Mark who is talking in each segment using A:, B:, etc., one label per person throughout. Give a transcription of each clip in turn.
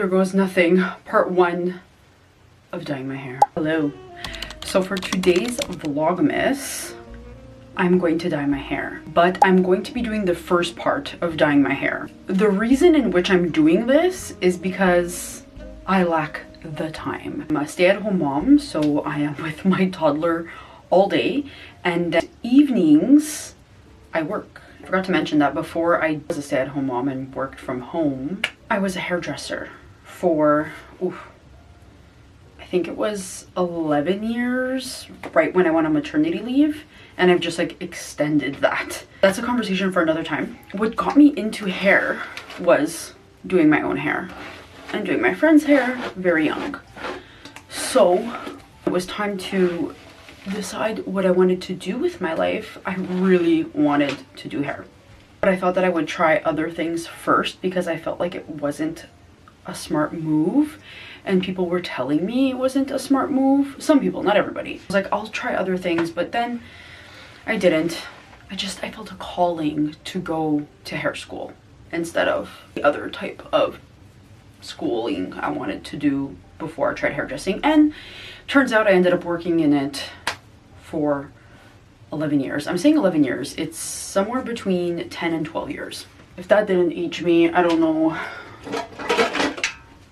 A: There goes nothing. Part 1 of dyeing my hair. Hello. So for today's Vlogmas, I'm going to dye my hair, but I'm going to be doing the first part of dyeing my hair. The reason in which I'm doing this is because I lack the time. I'm a stay-at-home mom, so I am with my toddler all day, and evenings I work. I forgot to mention that before I was a stay-at-home mom and worked from home, I was a hairdresser for, I think it was 11 years, right when I went on maternity leave, and I've just like extended that. That's a conversation for another time. What got me into hair was doing my own hair and doing my friend's hair very young. So it was time to decide what I wanted to do with my life. I really wanted to do hair, but I thought that I would try other things first because I felt like it wasn't a smart move, and people were telling me it wasn't a smart move. Some people, not everybody. I was like, I'll try other things, but then I didn't. I felt a calling to go to hair school instead of the other type of schooling I wanted to do before I tried hairdressing. And turns out I ended up working in it for 11 years. I'm saying 11 years. It's somewhere between 10 and 12 years. If that didn't age me, I don't know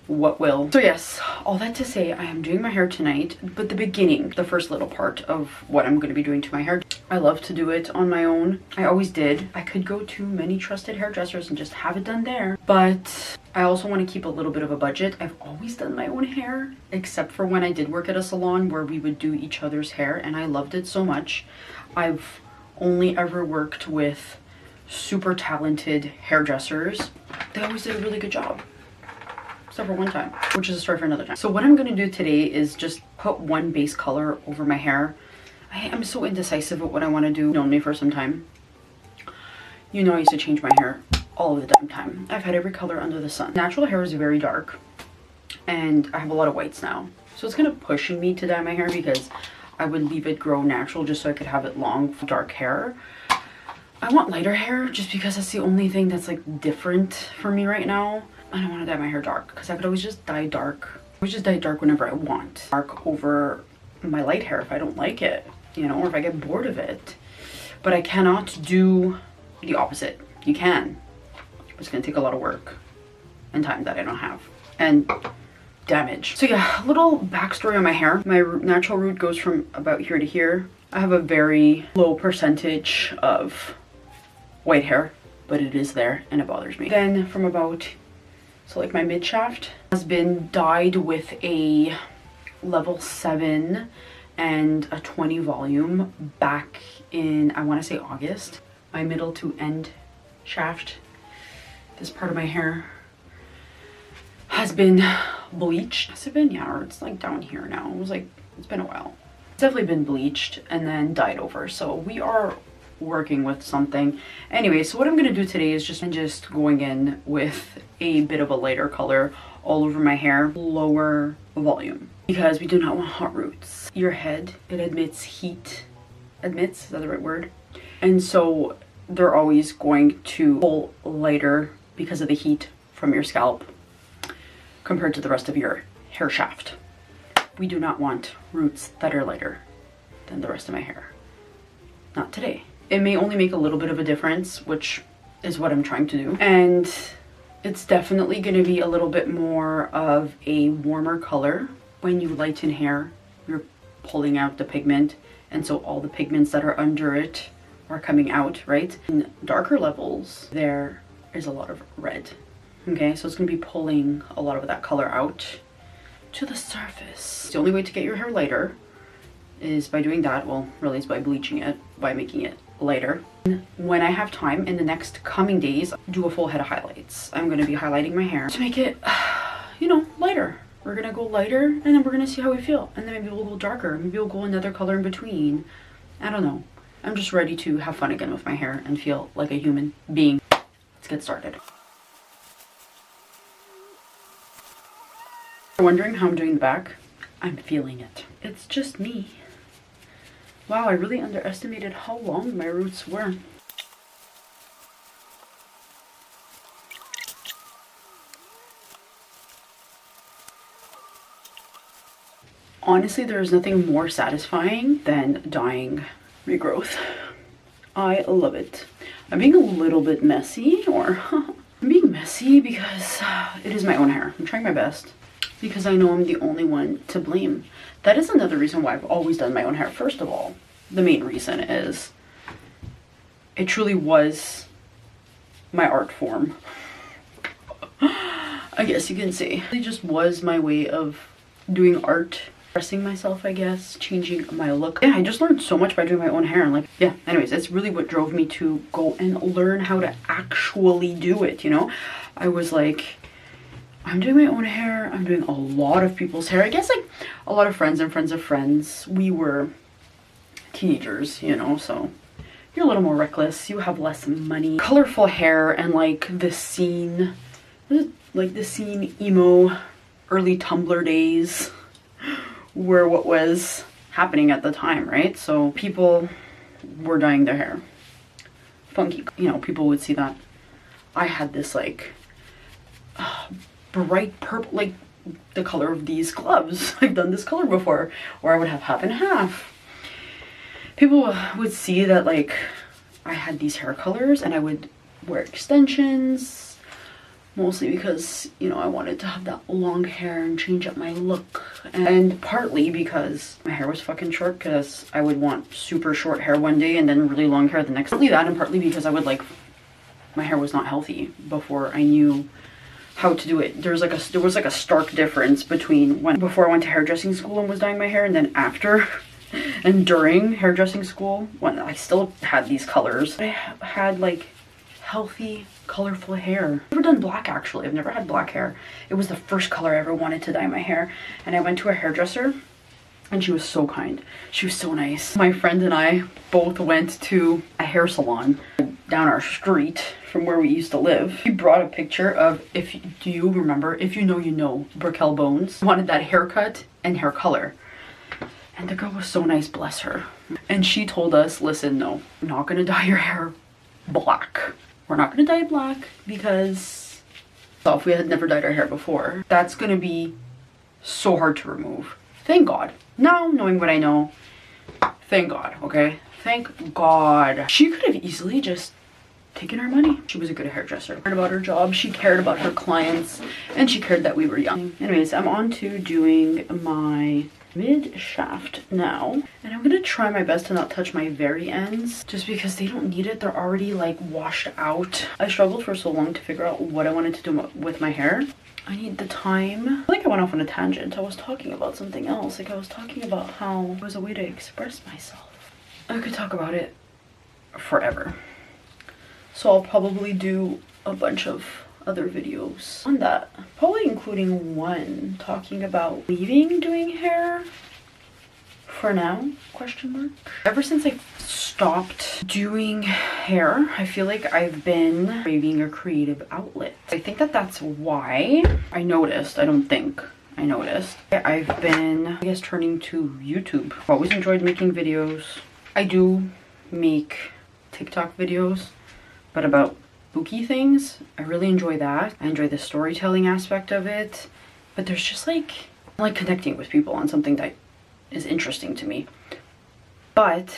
A: what will. So yes, all that to say, I am doing my hair tonight, but the beginning, the first little part of what I'm going to be doing to my hair, I love to do it on my own. I always did. I could go to many trusted hairdressers and just have it done there, but I also want to keep a little bit of a budget. I've always done my own hair, except for when I did work at a salon where we would do each other's hair, and I loved it so much. I've only ever worked with super talented hairdressers. They always did a really good job. Except for one time, which is a story for another time. So what I'm gonna do today is just put one base color over my hair. I am so indecisive of what I want to do. You've known me for some time. You know I used to change my hair all of the damn time. I've had every color under the sun. Natural hair is very dark, and I have a lot of whites now. So it's kind of pushing me to dye my hair because I would leave it grow natural just so I could have it long, dark hair. I want lighter hair just because that's the only thing that's like different for me right now. I don't want to dye my hair dark because I could always just dye dark. I would just dye dark whenever I want. Dark over my light hair if I don't like it, you know, or if I get bored of it. But I cannot do the opposite. You can. It's going to take a lot of work and time that I don't have. And damage. So yeah, a little backstory on my hair. My natural root goes from about here to here. I have a very low percentage of white hair, but it is there and it bothers me. Then from about, so like my mid shaft has been dyed with a level 7 and a 20 volume back in, I want to say August. My middle to end shaft, this part of my hair has been bleached. Has it been? Yeah, or it's like down here now. It was like, it's been a while. It's definitely been bleached and then dyed over. So we are working with something. Anyway, so what I'm gonna do today is just going in with a bit of a lighter color all over my hair, lower volume, because we do not want hot roots. Your head, it admits heat. Admits, is that the right word? And so they're always going to pull lighter because of the heat from your scalp compared to the rest of your hair shaft. We do not want roots that are lighter than the rest of my hair. Not today. It may only make a little bit of a difference, which is what I'm trying to do. And it's definitely going to be a little bit more of a warmer color. When you lighten hair, you're pulling out the pigment, and so all the pigments that are under it are coming out, right? In darker levels, there is a lot of red. Okay, so it's going to be pulling a lot of that color out to the surface. The only way to get your hair lighter is by doing that. Well, really it's by bleaching it, by making it lighter. When I have time in the next coming days, do a full head of highlights. I'm going to be highlighting my hair to make it, you know, lighter. We're going to go lighter and then we're going to see how we feel. And then maybe we'll go darker. Maybe we'll go another color in between. I don't know. I'm just ready to have fun again with my hair and feel like a human being. Let's get started. You're wondering how I'm doing the back? I'm feeling it. It's just me. Wow, I really underestimated how long my roots were. Honestly, there is nothing more satisfying than dyeing regrowth. I love it. I'm being a little bit messy, or I'm being messy because it is my own hair. I'm trying my best because I know I'm the only one to blame. That is another reason why I've always done my own hair. First of all, the main reason is it truly was my art form. I guess you can say. It just was my way of doing art, expressing myself, I guess, changing my look. Yeah, I just learned so much by doing my own hair, and like, yeah, anyways, it's really what drove me to go and learn how to actually do it, you know? I was like, I'm doing my own hair, I'm doing a lot of people's hair. I guess like a lot of friends and friends of friends, we were teenagers, you know, so you're a little more reckless, you have less money. Colorful hair and like the scene, emo, early Tumblr days were what was happening at the time, right? So people were dyeing their hair funky, you know, people would see that. I had this like bright purple, like the color of these gloves. I've done this color before, or I would have half and half. People would see that like I had these hair colors, and I would wear extensions, mostly because, you know, I wanted to have that long hair and change up my look, and partly because my hair was fucking short, because I would want super short hair one day and then really long hair the next. Partly that, and partly because I would like, my hair was not healthy before I knew how to do it. There was like a stark difference between before I went to hairdressing school and was dyeing my hair, and then after and during hairdressing school when I still had these colors. I had like healthy, colorful hair. I've never done black, actually. I've never had black hair. It was the first color I ever wanted to dye my hair, and I went to a hairdresser and she was so kind. She was so nice. My friend and I both went to a hair salon down our street from where we used to live. She brought a picture of, do you remember, if you know, you know, Brickell Bones wanted that haircut and hair color. And the girl was so nice, bless her. And she told us, listen, no, I'm not gonna dye your hair black. We're not gonna dye it black because if we had never dyed our hair before, that's gonna be so hard to remove. Thank God. Now, knowing what I know, thank God, okay? Thank God. She could have easily just taken our money. She was a good hairdresser. She cared about her job, she cared about her clients, and she cared that we were young. Anyways, I'm on to doing my mid shaft now, and I'm gonna try my best to not touch my very ends just because they don't need it. They're already like washed out. I struggled for so long to figure out what I wanted to do with my hair. I need the time. I feel like I went off on a tangent. I was talking about something else. Like I was talking about how it was a way to express myself. I could talk about it forever, so I'll probably do a bunch of other videos on that, probably including one talking about leaving doing hair for now, question mark. Ever since I stopped doing hair, I feel like I've been craving a creative outlet. I think that that's why I noticed, I've been, I guess, turning to YouTube. I've always enjoyed making videos. I do make TikTok videos, but about spooky things. I really enjoy that. I enjoy the storytelling aspect of it, but there's just like, I like connecting with people on something that is interesting to me, but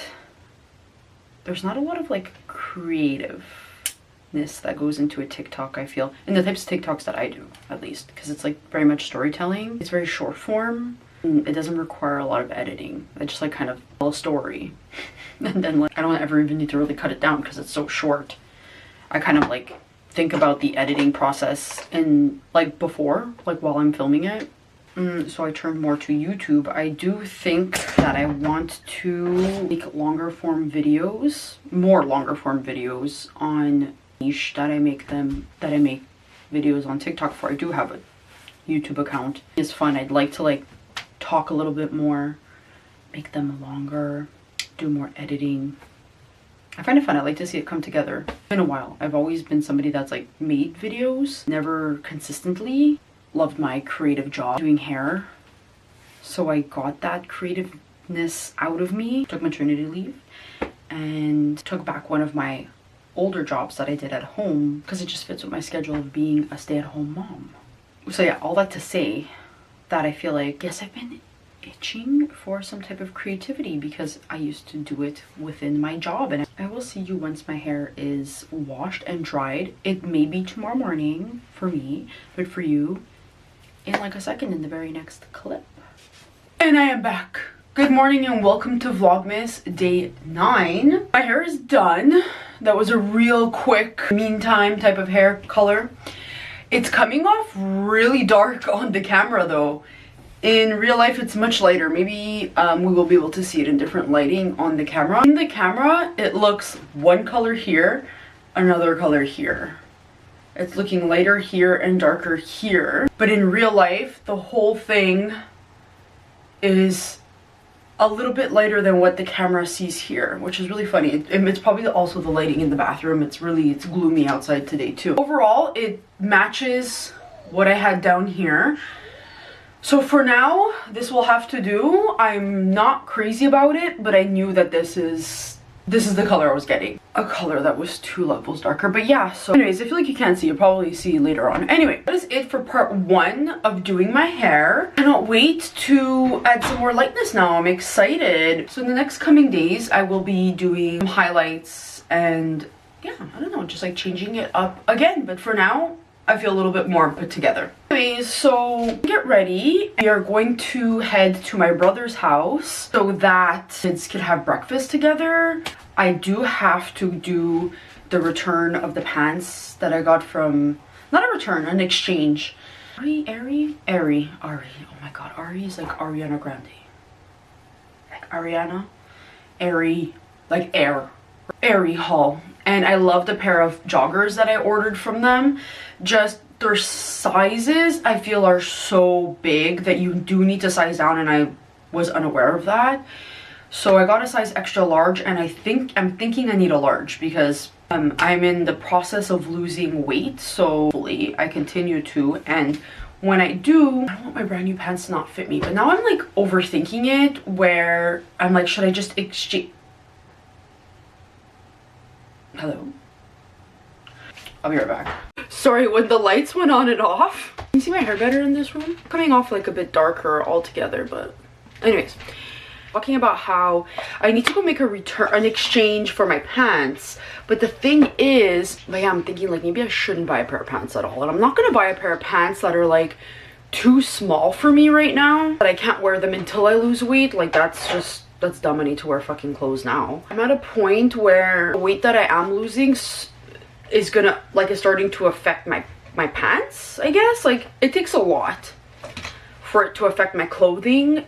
A: there's not a lot of like creativeness that goes into a TikTok, I feel, in the types of TikToks that I do, at least, because it's like very much storytelling. It's very short form. It doesn't require a lot of editing. I just like kind of tell a story and then like I don't ever even need to really cut it down because it's so short. I kind of like think about the editing process and like before, like while I'm filming it. So I turned more to YouTube. I do think that I want to make longer form videos, more longer form videos on niche that I make videos on TikTok for. I do have a YouTube account. It's fun. I'd like to like talk a little bit more, make them longer, do more editing. I find it fun. I like to see it come together. It's been a while. I've always been somebody that's like made videos, never consistently. Loved my creative job doing hair, so I got that creativeness out of me. Took maternity leave and took back one of my older jobs that I did at home because it just fits with my schedule of being a stay-at-home mom. So yeah, all that to say that I feel like, yes, I've been itching for some type of creativity because I used to do it within my job. And I will see you once my hair is washed and dried. It may be tomorrow morning for me, but for you in like a second in the very next clip. And I am back. Good morning and welcome to Vlogmas day 9. My hair is done. That was a real quick meantime type of hair color. It's coming off really dark on the camera though. In real life, it's much lighter. Maybe we will be able to see it in different lighting on the camera. In the camera, it looks one color here, another color here. It's looking lighter here and darker here. But in real life, the whole thing is a little bit lighter than what the camera sees here, which is really funny. It's probably also the lighting in the bathroom. It's gloomy outside today too. Overall, it matches what I had down here. So for now, this will have to do. I'm not crazy about it, but I knew that this is the color I was getting. A color that was 2 levels darker. But yeah, so anyways, I feel like you can't see. You'll probably see later on. Anyway, that is it for part 1 of doing my hair. I cannot wait to add some more lightness now. I'm excited. So in the next coming days, I will be doing some highlights and yeah, I don't know, just like changing it up again. But for now, I feel a little bit more put together. Anyways, so get ready. We are going to head to my brother's house so that kids can have breakfast together. I do have to do the return of the pants that I got from, not a return, an exchange. Ari. Oh my god, Ari is like Ariana Grande. Like Ariana. Ari, like air. Airy haul. And I loved a pair of joggers that I ordered from them. Just their sizes I feel are so big that you do need to size down, and I was unaware of that. So I got a size extra large, and I'm thinking I need a large because I'm in the process of losing weight, so hopefully I continue to. And when I do, I don't want my brand new pants to not fit me, but now I'm like overthinking it where I'm like, should I just exchange? Hello? I'll be right back. Sorry, when the lights went on and off. Can you see my hair better in this room? Coming off like a bit darker altogether, but anyways. Talking about how I need to go make an exchange for my pants. But the thing is, like, I'm thinking like maybe I shouldn't buy a pair of pants at all. And I'm not gonna buy a pair of pants that are like too small for me right now. But I can't wear them until I lose weight. Like that's dumb. I need to wear fucking clothes now. I'm at a point where the weight that I am losing is gonna, like, is starting to affect my pants, I guess. Like, it takes a lot for it to affect my clothing.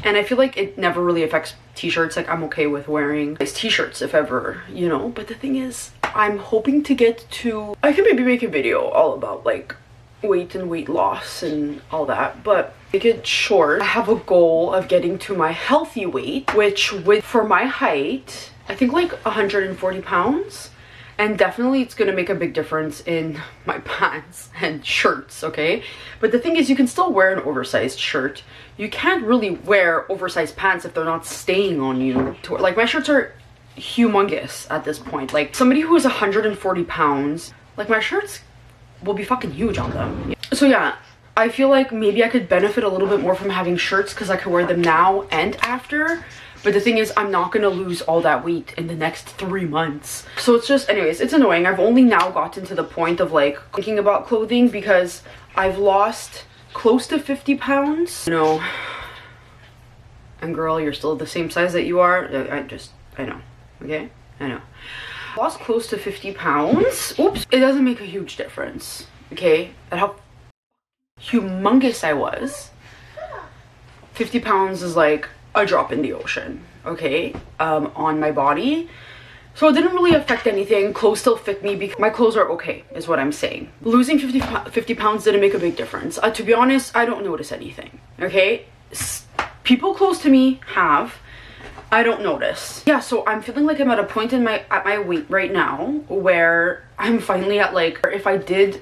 A: And I feel like it never really affects t-shirts. Like, I'm okay with wearing nice t-shirts if ever, you know. But the thing is, I'm hoping to get to, I can maybe make a video all about like weight and weight loss and all that, but make it short, I have a goal of getting to my healthy weight, which for my height, I think like 140 pounds. And definitely it's gonna make a big difference in my pants and shirts, okay? But the thing is, you can still wear an oversized shirt. You can't really wear oversized pants if they're not staying on you. Like, my shirts are humongous at this point. Like, somebody who is 140 pounds, like, my shirts will be fucking huge on them. So yeah, I feel like maybe I could benefit a little bit more from having shirts because I could wear them now and after. But the thing is, I'm not gonna lose all that weight in the next 3 months. So it's just, anyways, it's annoying. I've only now gotten to the point of like thinking about clothing because I've lost close to 50 pounds. You know, and girl, you're still the same size that you are. I know, okay? I know. Lost close to 50 pounds. Oops, it doesn't make a huge difference, okay? At how humongous I was, 50 pounds is like a drop in the ocean, okay, on my body. So it didn't really affect anything. Clothes still fit me because my clothes are okay, is what I'm saying. Losing 50 pounds didn't make a big difference. To be honest, I don't notice anything, okay? People close to me have. I don't notice. Yeah, so I'm feeling like I'm at a point in at my weight right now where I'm finally at like, if I did,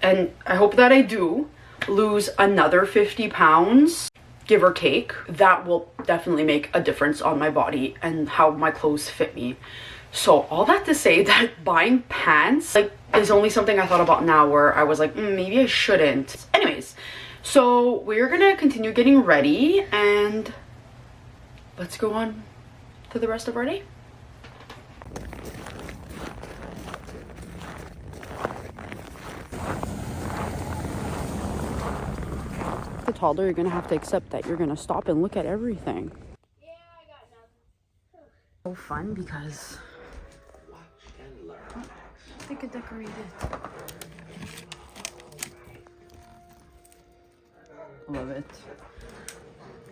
A: and I hope that I do, lose another 50 pounds, give or take, that will definitely make a difference on my body and how my clothes fit me. So all that to say that buying pants like is only something I thought about now where I was like, maybe I shouldn't. Anyways, So we're gonna continue getting ready and let's go on to the rest of our day. The toddler, you're gonna have to accept that you're gonna stop and look at everything.
B: Yeah, I got nothing.
A: So fun because they could decorate it. Love it.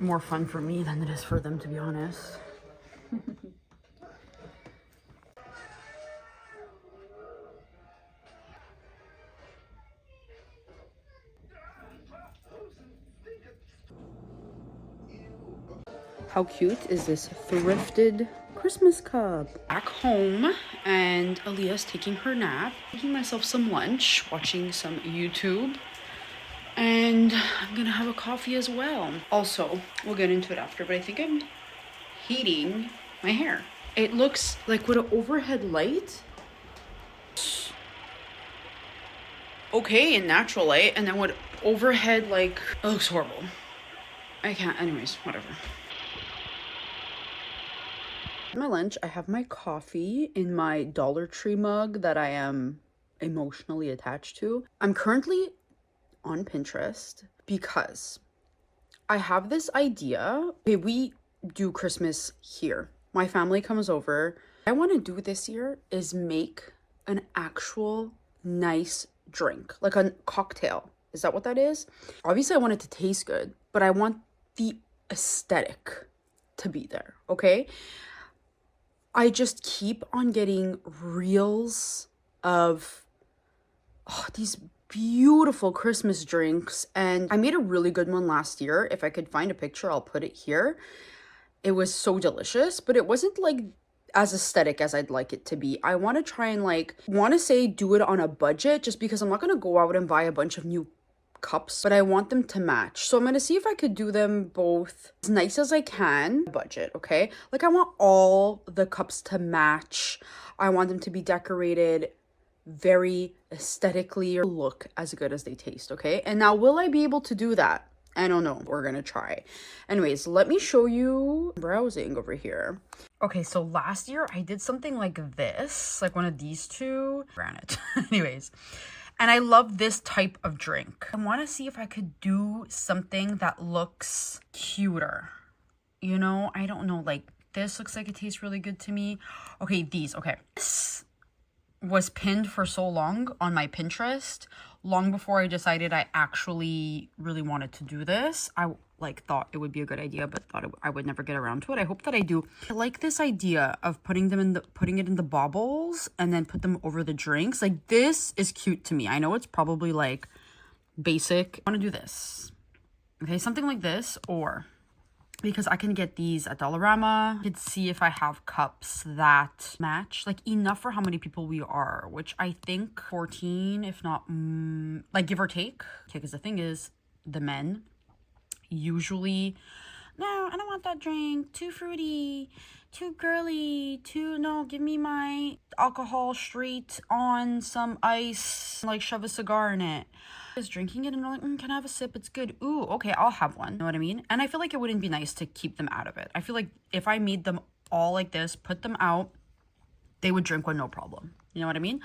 A: More fun for me than it is for them, to be honest. How cute is this thrifted Christmas cup? Back home, and Aaliyah's taking her nap. Making myself some lunch, watching some YouTube. And I'm gonna have a coffee as well. Also, we'll get into it after, but I think I'm hating my hair. It looks like with an overhead light. Okay, in natural light, and then with overhead, like, it looks horrible. I can't, anyways, whatever. My lunch, I have my coffee in my Dollar Tree mug that I am emotionally attached to. I'm currently on Pinterest because I have this idea. Okay, we do Christmas here. My family comes over. What I want to do this year is make an actual nice drink, like a cocktail. Is that what that is? Obviously, I want it to taste good, but I want the aesthetic to be there, okay? I just keep on getting reels of these beautiful Christmas drinks, and I made a really good one last year. If I could find a picture, I'll put it here. It was so delicious, but it wasn't like as aesthetic as I'd like it to be. I want to try and do it on a budget, just because I'm not going to go out and buy a bunch of new cups, but I want them to match. So I'm going to see if I could do them both as nice as I can. Budget, okay? Like, I want all the cups to match. I want them to be decorated very aesthetically or look as good as they taste, okay? And now, will I be able to do that? I don't know. We're gonna try. Anyways, let me show you browsing over here. Okay, so last year I did something like this, like one of these two. Granite. Anyways, and I love this type of drink. I want to see if I could do something that looks cuter. You know, I don't know, like this looks like it tastes really good to me. Okay, these, okay. This was pinned for so long on my Pinterest, long before I decided I actually really wanted to do this. I thought it would be a good idea, but thought I would never get around to it. I hope that I do. I like this idea of putting it in the baubles and then put them over the drinks. Like, this is cute to me. I know it's probably like basic. I want to do this. Okay, something like this, or because I can get these at Dollarama. I could see if I have cups that match, like enough for how many people we are, which I think 14, if not, like give or take. Okay, because the thing is, the men usually, no, I don't want that drink, too fruity, too girly, no, give me my alcohol straight on some ice, like shove a cigar in it. Just drinking it and they're like, can I have a sip? It's good. Ooh, okay, I'll have one. You know what I mean? And I feel like it wouldn't be nice to keep them out of it. I feel like if I made them all like this, put them out, they would drink one no problem. You know what I mean?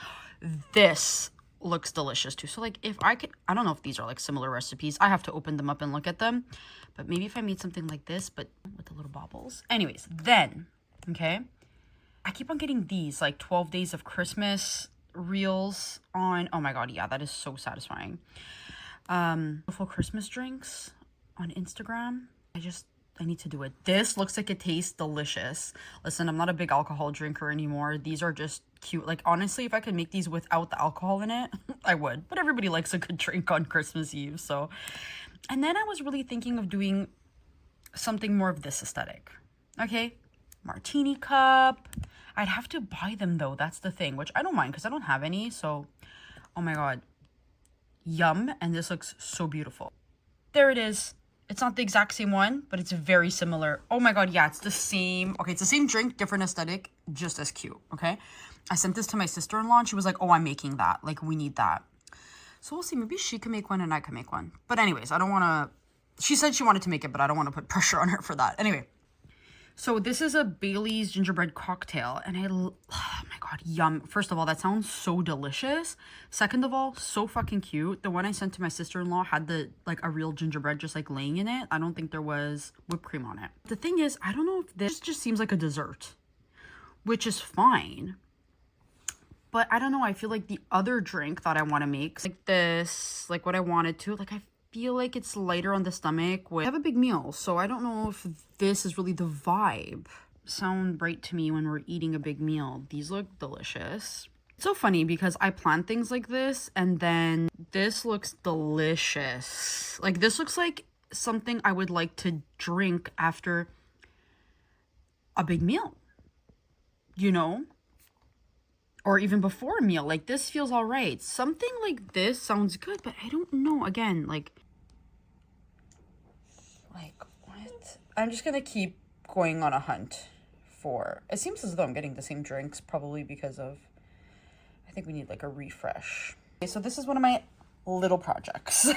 A: This looks delicious too. So like, if I could, I don't know if these are like similar recipes. I have to open them up and look at them. But maybe if I made something like this, but with the little baubles. Anyways, then, okay, I keep on getting these like 12 days of Christmas reels on, oh my god, yeah, that is so satisfying. Beautiful Christmas drinks on Instagram. I need to do it. This looks like it tastes delicious. Listen, I'm not a big alcohol drinker anymore. These are just cute. Like, honestly, if I could make these without the alcohol in it, I would. But everybody likes a good drink on Christmas Eve, so. And then I was really thinking of doing something more of this aesthetic. Okay, martini cup. I'd have to buy them though, that's the thing, which I don't mind because I don't have any, so, oh my god. Yum, and this looks so beautiful. There it is. It's not the exact same one, but it's very similar. Oh my god, yeah, it's the same. Okay, it's the same drink, different aesthetic, just as cute, okay? I sent this to my sister-in-law, and she was like, oh, I'm making that. Like, we need that. So we'll see. Maybe she can make one and I can make one. But anyways, I don't want to... She said she wanted to make it, but I don't want to put pressure on her for that. Anyway. So this is a Bailey's gingerbread cocktail. And oh my god, yum. First of all, that sounds so delicious. Second of all, so fucking cute. The one I sent to my sister-in-law had a real gingerbread just like laying in it. I don't think there was whipped cream on it. The thing is, I don't know if this just seems like a dessert, which is fine. But I don't know, I feel like the other drink that I want to make, like this, like what I wanted to, like I feel like it's lighter on the stomach. I have a big meal, so I don't know if this is really the vibe. Sound right to me when we're eating a big meal. These look delicious. It's so funny because I plan things like this and then this looks delicious. Like this looks like something I would like to drink after a big meal, you know? Or even before a meal. Like this feels all right. Something like this sounds good, but I don't know. Again, like what? I'm just gonna keep going on a hunt for... It seems as though I'm getting the same drinks, probably because of... I think we need like a refresh. Okay, so this is one of my little projects.